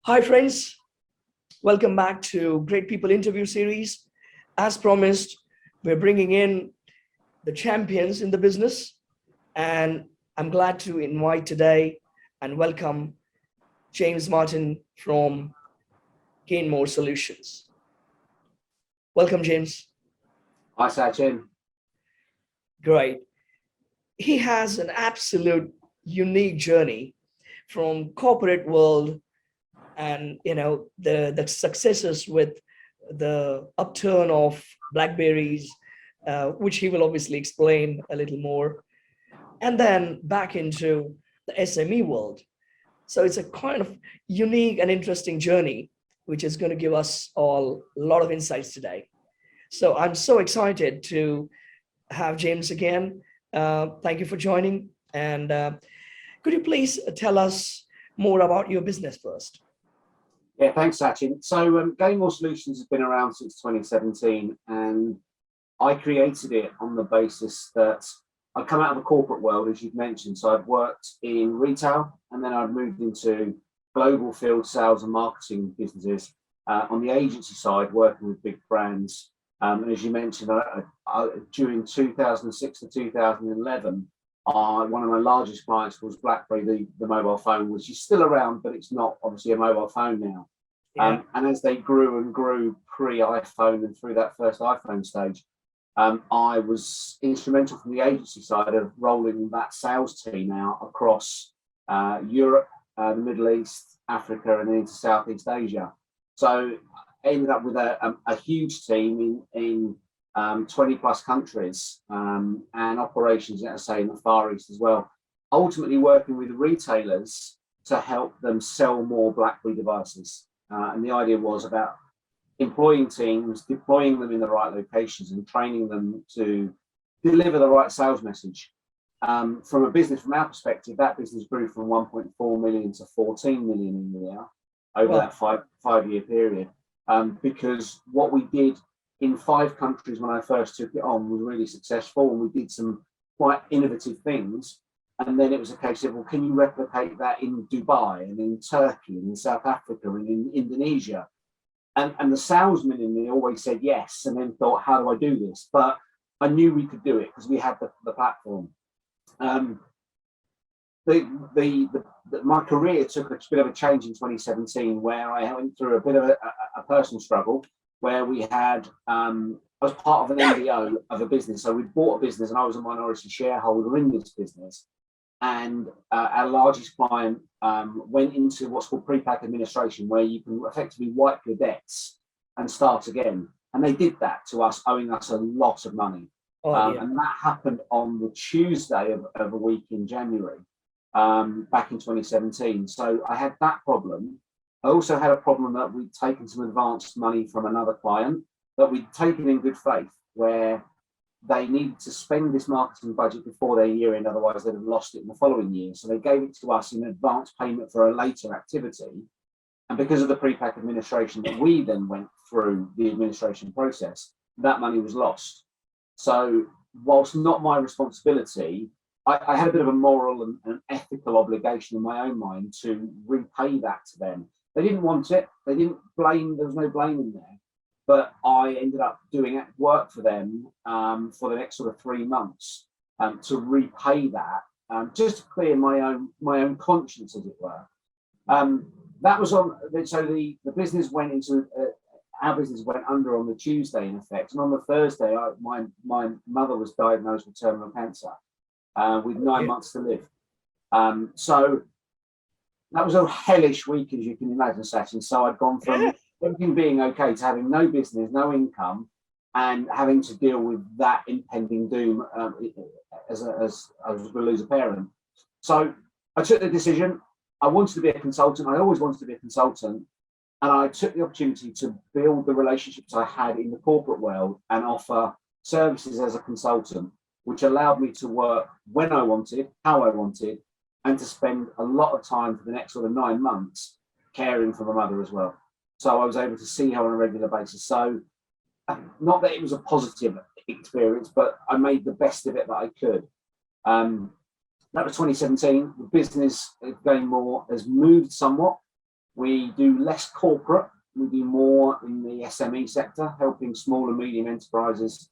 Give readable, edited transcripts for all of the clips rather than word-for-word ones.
Hi friends, welcome back to Great People Interview Series. As promised, we're bringing in the champions in the business, and I'm glad to invite today and welcome James Martin from Gainmore Solutions. Welcome, James. Hi, Sachin. Great. He has an absolute unique journey from corporate world and the successes with the upturn of blackberries, which he will obviously explain a little more, and then back into the SME world. So it's a kind of unique and interesting journey, which is going to give us all a lot of insights today. So I'm so excited to have James again. Thank you for joining. And could you please tell us more about your business first? Yeah, thanks, Sachin. So Gainmore Solutions has been around since 2017, and I created it on the basis that I'd come out of the corporate world, as you've mentioned. So I've worked in retail, and then I've moved into global field sales and marketing businesses on the agency side, working with big brands. And as you mentioned, during 2006 to 2011, one of my largest clients was BlackBerry, the mobile phone, which is still around, but it's not obviously a mobile phone now. Yeah. And as they grew and grew pre-iPhone and through that first iPhone stage, I was instrumental from the agency side of rolling that sales team out across Europe, the Middle East, Africa, and then into Southeast Asia. So I ended up with a huge team in 20 plus countries and operations, let's say, in the Far East as well, ultimately working with retailers to help them sell more BlackBerry devices. And the idea was about employing teams, deploying them in the right locations and training them to deliver the right sales message. From our perspective, that business grew from 1.4 million to 14 million a year over that five-year period. Because what we did in 5 countries when I first took it on was really successful, and we did some quite innovative things. And then it was a case of, well, can you replicate that in Dubai and in Turkey and in South Africa and in Indonesia? And the salesman in me always said yes, and then thought, how do I do this? But I knew we could do it because we had the platform. My career took a bit of a change in 2017, where I went through a bit of a personal struggle, where we had, I was part of an MBO of a business. So we bought a business and I was a minority shareholder in this business. And our largest client went into what's called pre-pack administration, where you can effectively wipe your debts and start again. And they did that to us, owing us a lot of money. And that happened on the Tuesday of a week in January, back in 2017. So I had that problem. I also had a problem that we'd taken some advanced money from another client that we'd taken in good faith, where they needed to spend this marketing budget before their year end, otherwise they'd have lost it in the following year. So they gave it to us in advance payment for a later activity. And because of the pre-pack administration that we then went through the administration process, that money was lost. So whilst not my responsibility, I had a bit of a moral and ethical obligation in my own mind to repay that to them. They didn't want it. They didn't blame. There was no blame in there. But I ended up doing work for them for the next sort of 3 months to repay that, just to clear my own conscience, as it were. That was on. So the business went into our business went under on the Tuesday, in effect, and on the Thursday, my mother was diagnosed with terminal cancer with 9 months to live. So that was a hellish week, as you can imagine, Sachin. So I'd gone from everything being okay to having no business, no income, and having to deal with that impending doom as I was going to lose a parent. So I took the decision. I wanted to be a consultant. I always wanted to be a consultant. And I took the opportunity to build the relationships I had in the corporate world and offer services as a consultant, which allowed me to work when I wanted, how I wanted, and to spend a lot of time for the next sort of 9 months caring for my mother as well. So I was able to see her on a regular basis. So not that it was a positive experience, but I made the best of it that I could. That was 2017. The business Gainmore has moved somewhat. We do less corporate. We do more in the SME sector, helping small and medium enterprises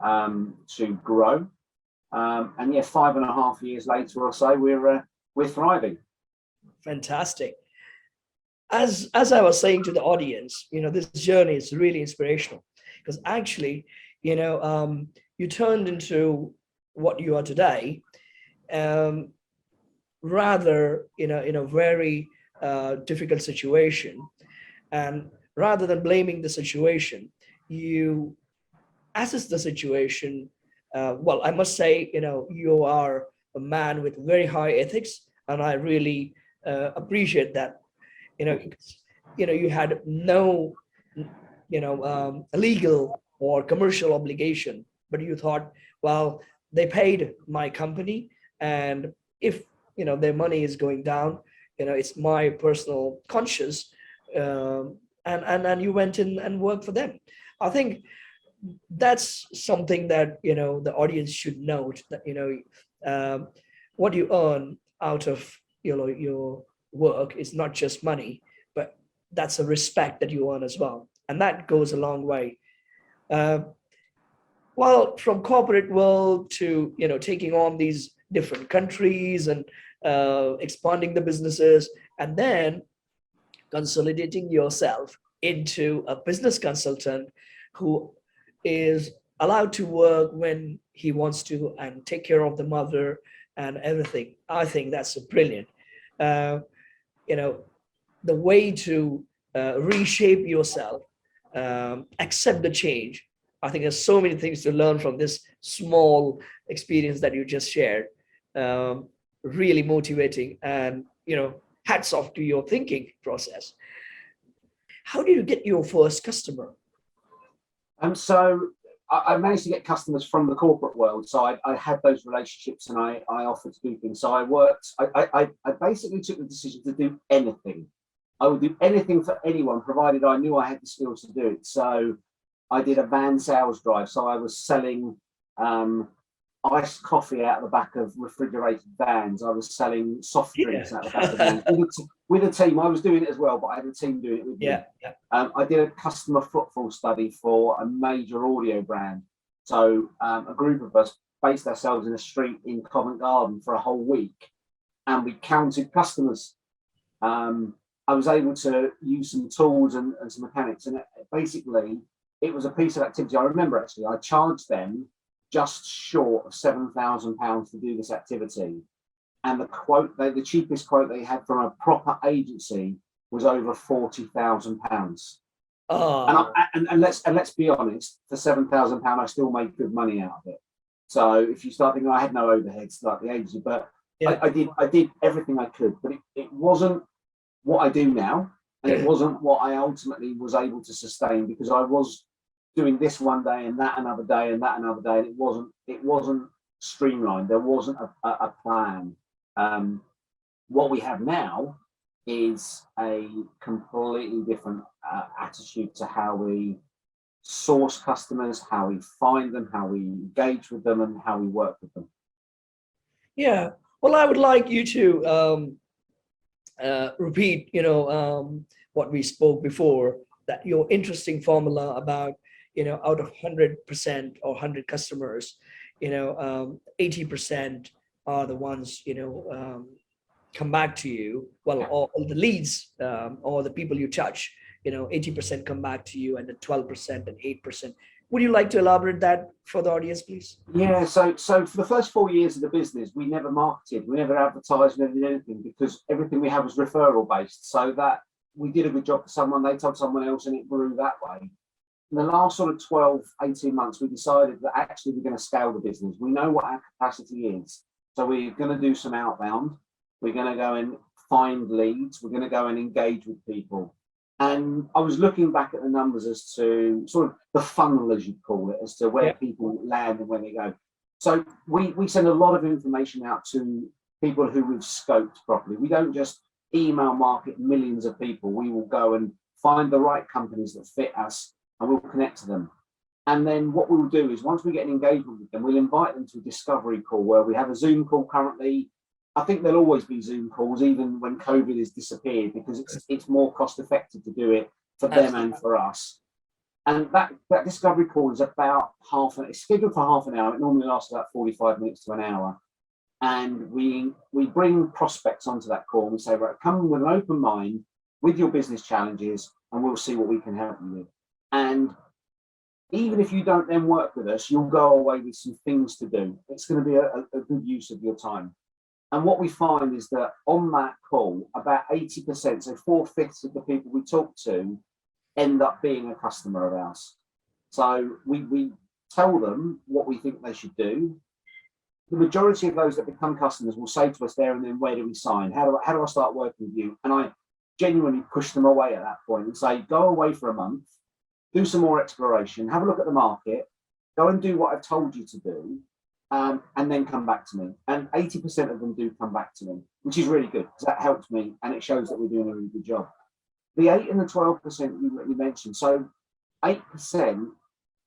to grow. And yeah, 5.5 years later or so, we're thriving. Fantastic. As I was saying to the audience, this journey is really inspirational, because actually, you turned into what you are today, rather in a very difficult situation, and rather than blaming the situation, you assess the situation. Well, I must say, you are a man with very high ethics, and I really appreciate that. You had no legal or commercial obligation, but you thought, well, they paid my company, and if their money is going down, it's my personal conscience, and you went in and worked for them. I think that's something that the audience should note, that what you earn out of your work is not just money, but that's a respect that you earn as well, and that goes a long way. Well, from corporate world to taking on these different countries and expanding the businesses, and then consolidating yourself into a business consultant who is allowed to work when he wants to and take care of the mother and everything. I think that's brilliant. The way to reshape yourself, accept the change. I think there's so many things to learn from this small experience that you just shared. Really motivating, and hats off to your thinking process. How did you get your first customer? So I managed to get customers from the corporate world. So I had those relationships, and I offered to do things. So I basically took the decision to do anything. I would do anything for anyone, provided I knew I had the skills to do it. So I did a van sales drive. So I was selling iced coffee out of the back of refrigerated vans. I was selling soft drinks out of the back of vans with a team. I was doing it as well, but I had a team doing it with me. I did a customer footfall study for a major audio brand. So a group of us based ourselves in a street in Covent Garden for a whole week, and we counted customers. I was able to use some tools and some mechanics, and basically it was a piece of activity. I remember actually I charged them just short of £7,000 to do this activity, and the cheapest quote they had from a proper agency was over £40,000. And let's be honest, for £7,000 I still made good money out of it. So if you start thinking, I had no overheads like the agency, but I did everything I could, but it wasn't what I do now, and it wasn't what I ultimately was able to sustain, because I was doing this one day and that another day and that another day, and it wasn't streamlined. There wasn't a plan. What we have now is a completely different attitude to how we source customers, how we find them, how we engage with them, and how we work with them. Yeah, well, I would like you to repeat what we spoke before, that your interesting formula about out of 100% or 100 customers, 80% are the ones come back to you. Well, all the leads or the people you touch, 80% come back to you, and the 12% and 8%. Would you like to elaborate that for the audience, please? Yeah, so for the first 4 years of the business, we never marketed, we never advertised, we never did anything, because everything we had was referral based. So that we did a good job for someone, they told someone else, and it grew that way. In the last sort of 12, 18 months, we decided that actually we're going to scale the business. We know what our capacity is. So we're going to do some outbound. We're going to go and find leads. We're going to go and engage with people. And I was looking back at the numbers as to sort of the funnel, as you call it, as to where people land and where they go. So we send a lot of information out to people who we've scoped properly. We don't just email market millions of people. We will go and find the right companies that fit us, and we'll connect to them. And then what we'll do is, once we get an engagement with them, we'll invite them to a discovery call, where we have a Zoom call currently. I think there'll always be Zoom calls, even when COVID has disappeared, because it's more cost effective to do it for them and for us. And that discovery call is about it's scheduled for half an hour. It normally lasts about 45 minutes to an hour. And we bring prospects onto that call and we say, right, come with an open mind with your business challenges and we'll see what we can help you with. And even if you don't then work with us, you'll go away with some things to do. It's going to be a good use of your time. And what we find is that on that call, about 80%, so 4/5 of the people we talk to end up being a customer of ours. So we tell them what we think they should do. The majority of those that become customers will say to us there and then, where do we sign? How do I start working with you? And I genuinely push them away at that point and say, go away for a month, do some more exploration, have a look at the market, go and do what I've told you to do, and then come back to me. And 80% of them do come back to me, which is really good because that helps me and it shows that we're doing a really good job. The 8 and the 12% you mentioned, so 8%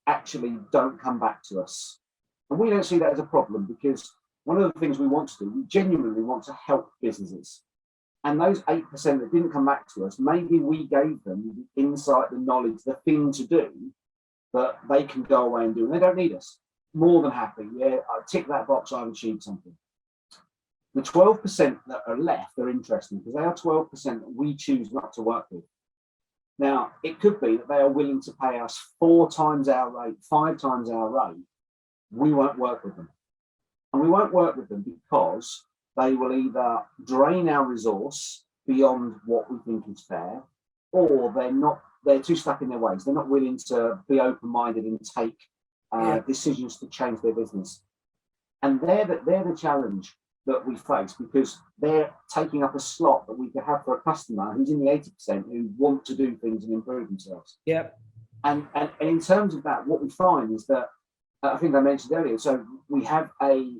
actually don't come back to us. And we don't see that as a problem because one of the things we want to do, we genuinely want to help businesses. And those 8% that didn't come back to us, maybe we gave them the insight, the knowledge, the thing to do that they can go away and do. And they don't need us. More than happy. Yeah, I tick that box, I've achieved something. The 12% that are left are interesting because they are 12% that we choose not to work with. Now, it could be that they are willing to pay us 4 times our rate, 5 times our rate. We won't work with them. And we won't work with them because they will either drain our resource beyond what we think is fair, or they're too stuck in their ways. They're not willing to be open-minded and take decisions to change their business. And they're the challenge that we face because they're taking up a slot that we could have for a customer who's in the 80% who want to do things and improve themselves. Yeah. And in terms of that, what we find is that, I think I mentioned earlier, so we have a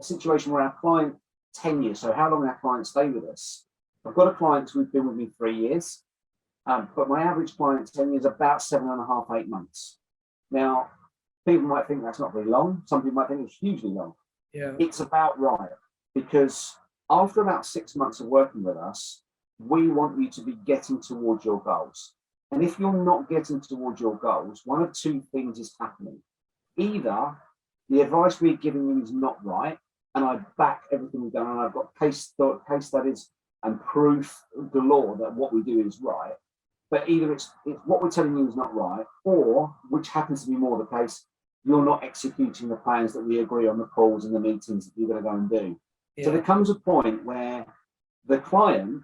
situation where our client tenure, so how long our clients stay with us. I've got a client who's been with me 3 years, but my average client tenure is about 7.5, 8 months. Now, people might think that's not very long. Some people might think it's hugely long. Yeah. It's about right, because after about 6 months of working with us, we want you to be getting towards your goals. And if you're not getting towards your goals, one of 2 things is happening. Either the advice we're giving you is not right, and I back everything we've done, and I've got case studies and proof galore that what we do is right, but either it's what we're telling you is not right, or, which happens to be more the case, you're not executing the plans that we agree on the calls and the meetings that you're going to go and do. Yeah. So there comes a point where the client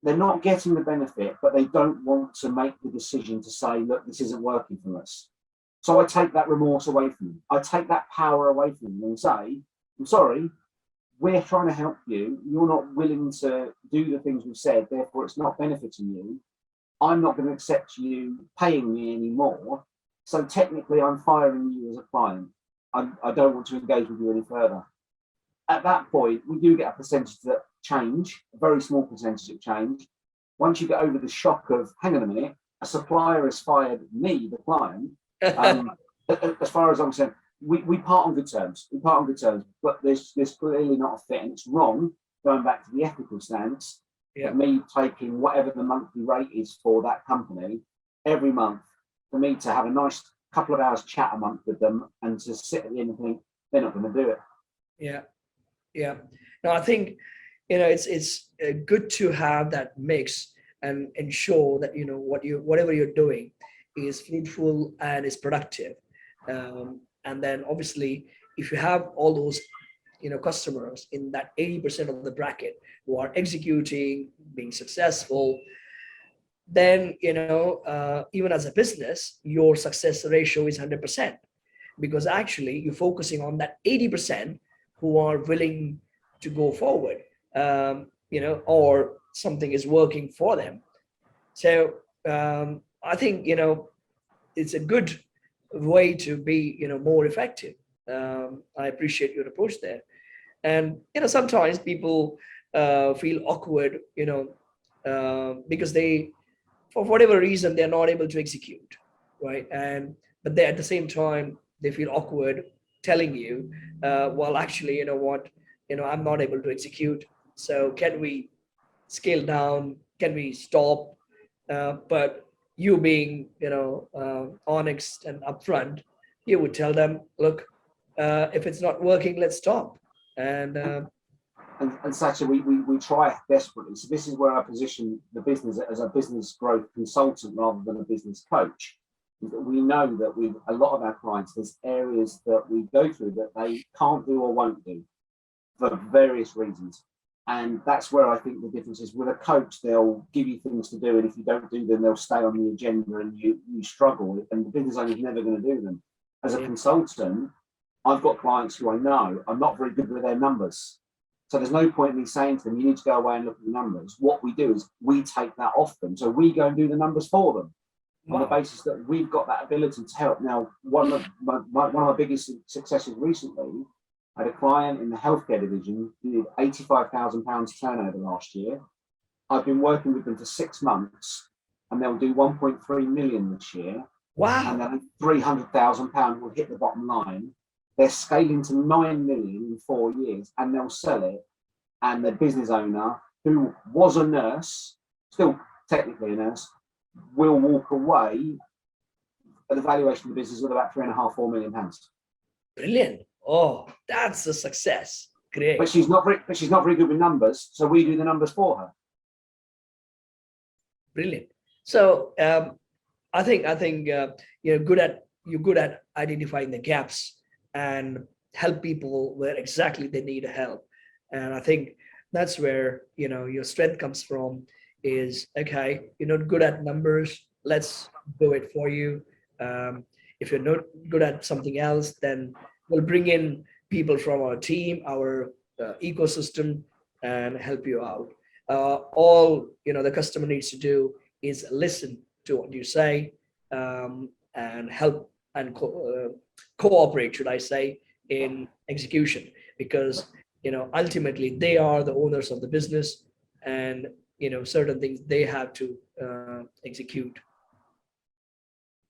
they're not getting the benefit, but they don't want to make the decision to say, look, this isn't working for us. So I take that remorse away from them. I take that power away from them and say, I'm sorry, we're trying to help you. You're not willing to do the things we've said, therefore it's not benefiting you. I'm not going to accept you paying me anymore. So technically I'm firing you as a client. I don't want to engage with you any further. At that point, we do get a percentage that change, a very small percentage of change. Once you get over the shock of, hang on a minute, a supplier has fired me, the client, as far as I'm concerned, we part on good terms. We part on good terms, but there's clearly not a fit, and it's wrong, going back to the ethical stance, of me taking whatever the monthly rate is for that company every month, for me to have a nice couple of hours chat a month with them and to sit at the end and think, they're not going to do it. Yeah. No, I think, it's good to have that mix and ensure that, whatever you're doing is fruitful and is productive. And then obviously, if you have all those, customers in that 80% of the bracket who are executing, being successful, then, even as a business, your success ratio is 100%, because actually you're focusing on that 80% who are willing to go forward, or something is working for them. So I think, it's a good way to be, more effective. I appreciate your approach there. And, sometimes people feel awkward, because they, for whatever reason, they're not able to execute, right? But they, at the same time, they feel awkward telling you, well, actually, you know what, I'm not able to execute, so can we scale down, can we stop? But you being, honest and upfront, you would tell them, look, if it's not working, let's stop. And And Sacha, we try desperately. So this is where I position the business as a business growth consultant rather than a business coach. We know that with a lot of our clients, there's areas that we go through that they can't do or won't do for various reasons. And that's where I think the difference is. With a coach, they'll give you things to do, and if you don't do them, they'll stay on the agenda and you struggle, and the business owner is never going to do them. As a consultant, I've got clients who I know are not very good with their numbers. So there's no point in me saying to them, you need to go away and look at the numbers. What we do is we take that off them. So we go and do the numbers for them on the basis that we've got that ability to help. Now, one of my biggest successes recently, I had a client in the healthcare division who did £85,000 turnover last year. I've been working with them for 6 months, and they'll do 1.3 million this year. wow, And then £300,000 will hit the bottom line. They're scaling to 9 million in 4 years, and they'll sell it. And the business owner, who was a nurse, still technically a nurse, will walk away at the valuation of the business with about £3.5–4 million. brilliant. Oh, that's a success. Great. But she's not very good with numbers, so we do the numbers for her. Brilliant. So I think you're good at identifying the gaps and help people where exactly they need help. And I think that's where your strength comes from. Is, okay, you're not good at numbers, let's do it for you. If you're not good at something else, then we'll bring in people from our team, our ecosystem, and help you out. All the customer needs to do is listen to what you say, and help and cooperate, should I say, in execution, because ultimately they are the owners of the business, and certain things they have to execute.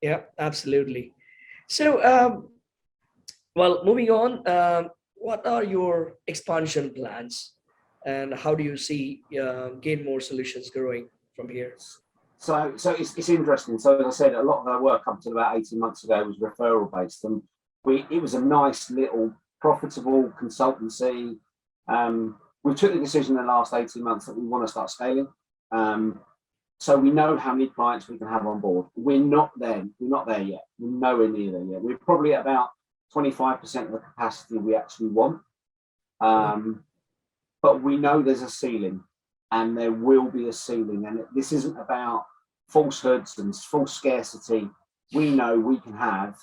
Yeah, absolutely. So well, moving on, what are your expansion plans, and how do you see Gainmore Solutions growing from here? So it's interesting. So as I said, a lot of our work up to about 18 months ago was referral based, and it was a nice little profitable consultancy. We took the decision in the last 18 months that we want to start scaling. So we know how many clients we can have on board. We're not there yet. We're nowhere near there yet. We're probably at about 25% of the capacity we actually want. But we know there's a ceiling, and there will be a ceiling. And this isn't about falsehoods and false scarcity. We know we can have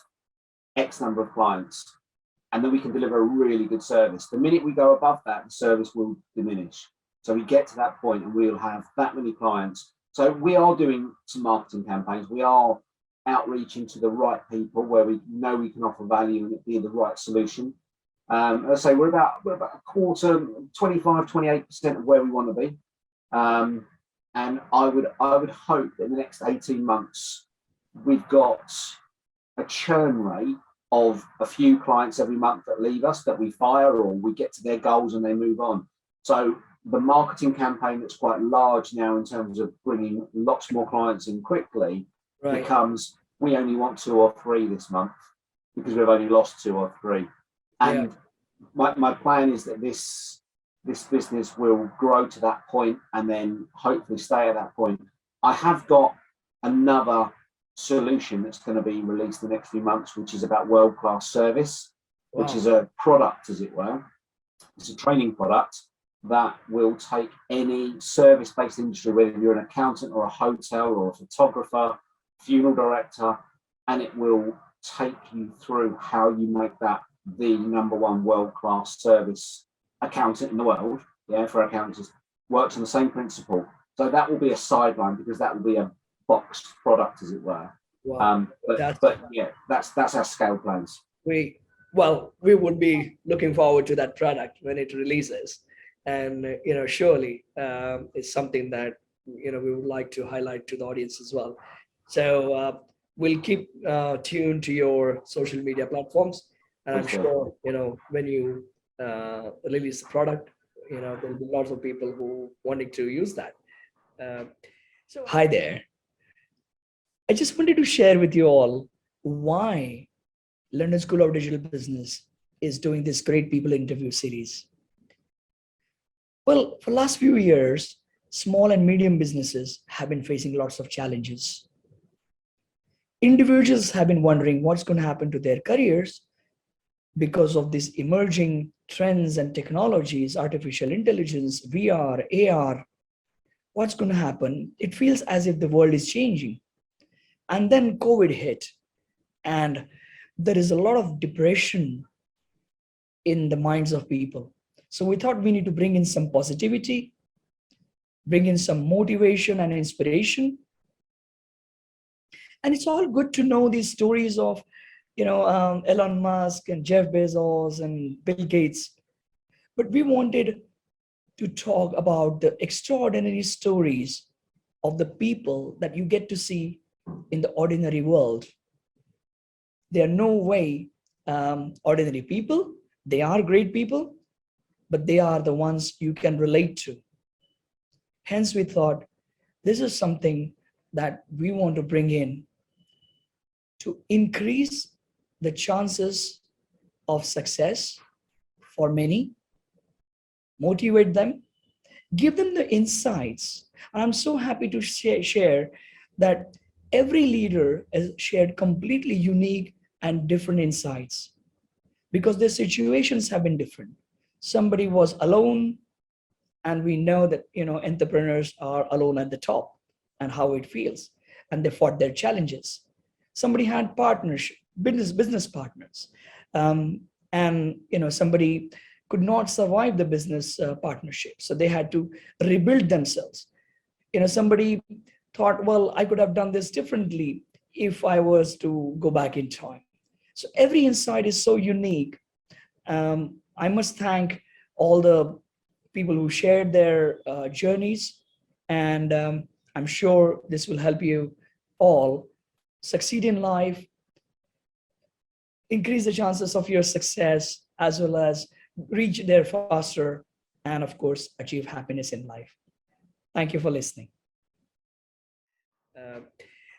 X number of clients, and then we can deliver a really good service. The minute we go above that, the service will diminish. So we get to that point and we'll have that many clients. So we are doing some marketing campaigns. We are outreaching to the right people where we know we can offer value and it be the right solution. As I say, we're about a quarter, 25–28% of where we want to be. And I would hope that in the next 18 months, we've got a churn rate of a few clients every month that leave us, that we fire, or we get to their goals and they move on. So the marketing campaign that's quite large now in terms of bringing lots more clients in quickly becomes, we only want 2 or 3 this month because we've only lost 2 or 3. And my plan is that this business will grow to that point and then hopefully stay at that point. I have got another solution that's going to be released in the next few months, which is about world-class service, which is a product, as it were. It's a training product that will take any service-based industry, whether you're an accountant or a hotel or a photographer, funeral director, and it will take you through how you make that the #1 world-class service accountant in the world. For accountants, works on the same principle. So that will be a sideline because that will be a boxed product, as it were. That's our scale plans. We would be looking forward to that product when it releases, and surely it's something that we would like to highlight to the audience as well. So we'll keep tuned to your social media platforms. And I'm Please do. sure, when you release the product, there'll be lots of people who wanting to use that. So hi there. I just wanted to share with you all why London School of Digital Business is doing this great people interview series. Well, for the last few years, small and medium businesses have been facing lots of challenges. Individuals have been wondering what's going to happen to their careers because of these emerging trends and technologies, artificial intelligence, VR, AR. What's going to happen? It feels as if the world is changing. And then COVID hit, and there is a lot of depression in the minds of people. So we thought we need to bring in some positivity, bring in some motivation and inspiration. And it's all good to know these stories of, Elon Musk and Jeff Bezos and Bill Gates. But we wanted to talk about the extraordinary stories of the people that you get to see in the ordinary world. They are no way ordinary people. They are great people, but they are the ones you can relate to. Hence, we thought this is something that we want to bring in to increase the chances of success for many, motivate them, give them the insights. And I'm so happy to share that every leader has shared completely unique and different insights because their situations have been different. Somebody was alone, and we know that entrepreneurs are alone at the top and how it feels, and they fought their challenges. Somebody had partnership, business partners, and somebody could not survive the business partnership, so they had to rebuild themselves. Somebody thought, well, I could have done this differently if I was to go back in time. So every insight is so unique. I must thank all the people who shared their journeys, and I'm sure this will help you all succeed in life, increase the chances of your success, as well as reach there faster, and of course, achieve happiness in life. Thank you for listening.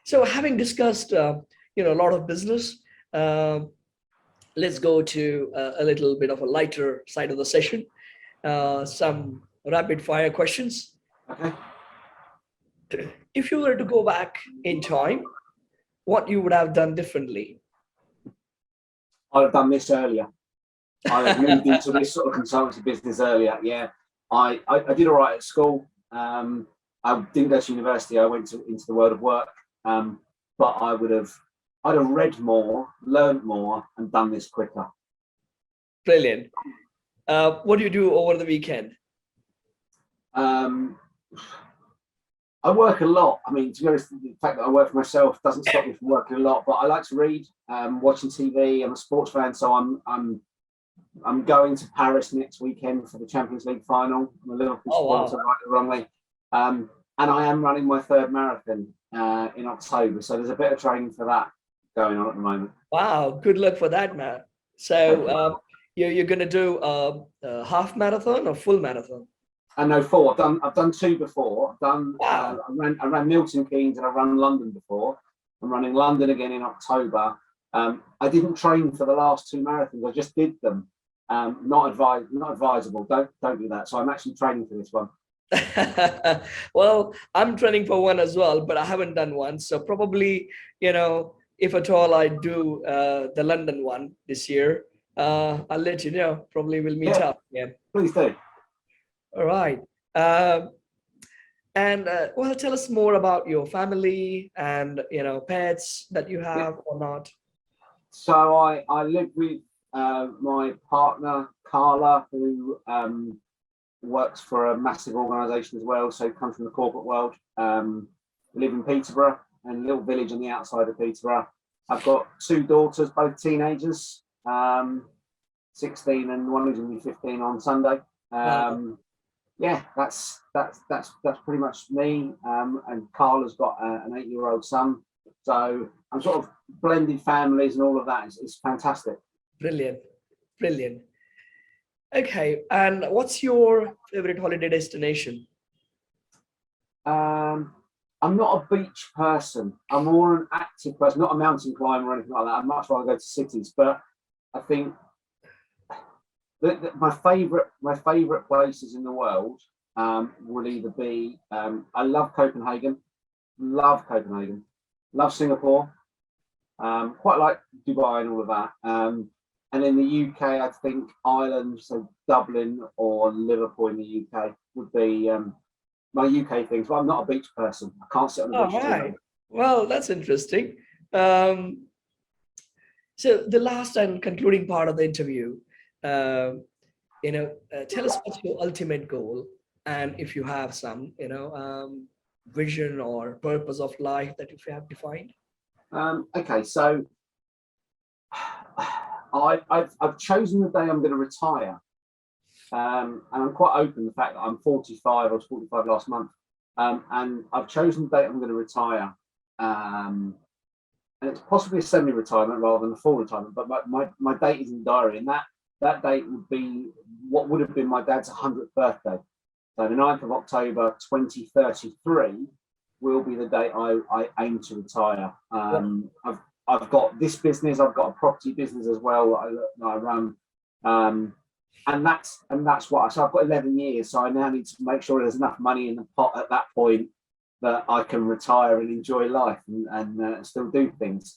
So having discussed, a lot of business, let's go to a little bit of a lighter side of the session. Some rapid fire questions. Okay. If you were to go back in time, what you would have done differently? I'd have done this earlier. I have moved into this sort of consultancy business earlier. Yeah, I did all right at school. I didn't go to university. I went into the world of work. But I'd have read more, learned more, and done this quicker. Brilliant. What do you do over the weekend? I work a lot. I mean, to be honest, the fact that I work for myself doesn't stop me from working a lot. But I like to read, watching TV. I'm a sports fan, so I'm going to Paris next weekend for the Champions League final. I'm a Liverpool supporter, right or wrongly. And I am running my third marathon in October. So there's a bit of training for that going on at the moment. Wow, good luck for that, man. So you're going to do a half marathon or full marathon? I know 4. I've done 2 before. Wow. I ran Milton Keynes and I ran London before. I'm running London again in October. I didn't train for the last 2 marathons. I just did them. Not advisable. Don't do that. So I'm actually training for this one. Well, I'm training for one as well, but I haven't done one. So probably, if at all I do the London one this year, I'll let you know. Probably we'll meet up. Yeah. Please do. All right. Well, tell us more about your family and pets that you have or not. So I live with my partner Carla, who works for a massive organisation as well. So comes from the corporate world. We live in Peterborough, and a little village on the outside of Peterborough. I've got 2 daughters, both teenagers, 16 and one who's going to be 15 on Sunday. Yeah, that's pretty much me. And Carla's got an 8-year-old son. So I'm sort of blended families and all of that. It's fantastic. Brilliant, brilliant. Okay, and what's your favorite holiday destination? I'm not a beach person. I'm more an active person, not a mountain climber or anything like that. I'd much rather go to cities. But I think my favourite places in the world would either be I love Copenhagen, love Singapore, quite like Dubai and all of that. And in the UK, I think Ireland, so Dublin or Liverpool in the UK would be my UK things. But I'm not a beach person. I can't sit on the Oh, beach too right. long. Well, that's interesting. Um, so the last and concluding part of the interview, tell us what's your ultimate goal, and if you have some, vision or purpose of life that you have defined. Okay, so I've chosen the day I'm going to retire, and I'm quite open the fact that I'm 45. I was 45 last month, and I've chosen the date I'm going to retire, and it's possibly a semi-retirement rather than a full retirement. But my date is in the diary, and that date would be what would have been my dad's 100th birthday. So the 9th of October 2033 will be the date I aim to retire. I've got this business. I've got a property business as well that I run, and that's what. So I've got 11 years. So I now need to make sure there's enough money in the pot at that point that I can retire and enjoy life and still do things.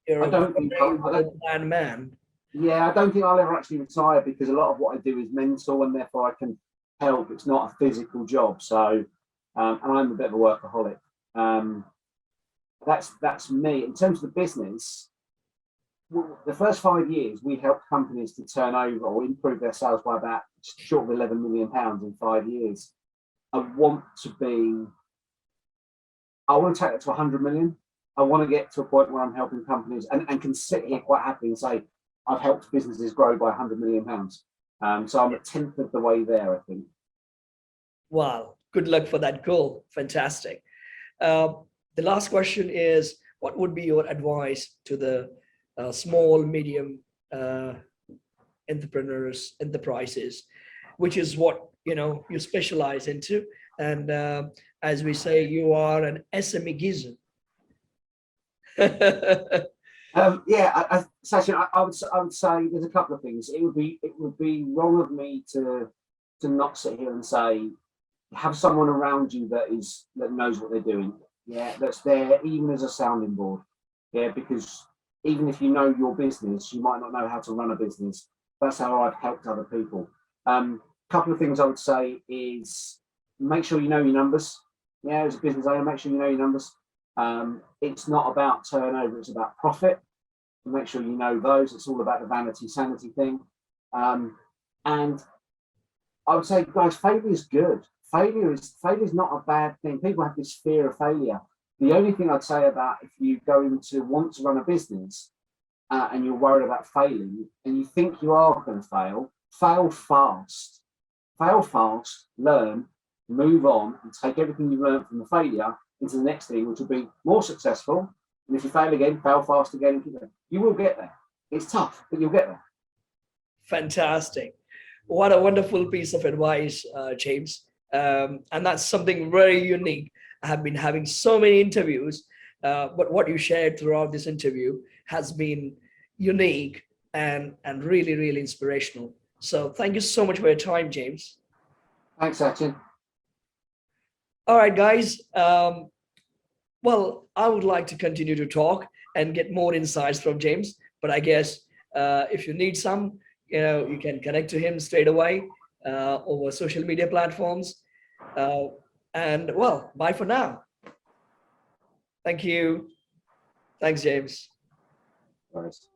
You're I don't think a plan man. yeah, I don't think I'll ever actually retire because a lot of what I do is mental and therefore I can help. It's not a physical job. So, and I'm a bit of a workaholic. That's me. In terms of the business, the first 5 years, we helped companies to turn over or improve their sales by about short of £11 million in 5 years. I want to take that to 100 million. I want to get to a point where I'm helping companies and can sit here quite happily and say, I've helped businesses grow by £100 million. So I'm a tenth of the way there, I think. Wow, good luck for that goal. Fantastic. The last question is, what would be your advice to the small, medium entrepreneurs, enterprises, which is what you specialize into? And as we say, you are an SME gizzard. Sachin, I would say there's a couple of things. It would be wrong of me to not sit here and say have someone around you that knows what they're doing. Yeah, that's there even as a sounding board. Yeah, because even if you know your business, you might not know how to run a business. That's how I've helped other people. Couple of things I would say is make sure you know your numbers. Yeah, as a business owner, make sure you know your numbers. It's not about turnover, it's about profit. Make sure you know those. It's all about the vanity sanity thing. And I would say, guys, failure is good. Failure is not a bad thing. People have this fear of failure. The only thing I'd say about if you go into want to run a business and you're worried about failing and you think you are going to fail fast. Fail fast, learn, move on, and take everything you learned from the failure into the next thing, which will be more successful. And if you fail again, fail fast again, and keep going. You will get there. It's tough, but you'll get there. Fantastic. What a wonderful piece of advice, James. And that's something very unique. I have been having so many interviews, but what you shared throughout this interview has been unique and really, really inspirational. So thank you so much for your time, James. Thanks, Sachin. All right, guys. Well, I would like to continue to talk and get more insights from James, but I guess if you need some, you can connect to him straight away over social media platforms. And well, bye for now. Thank you. Thanks, James. Nice.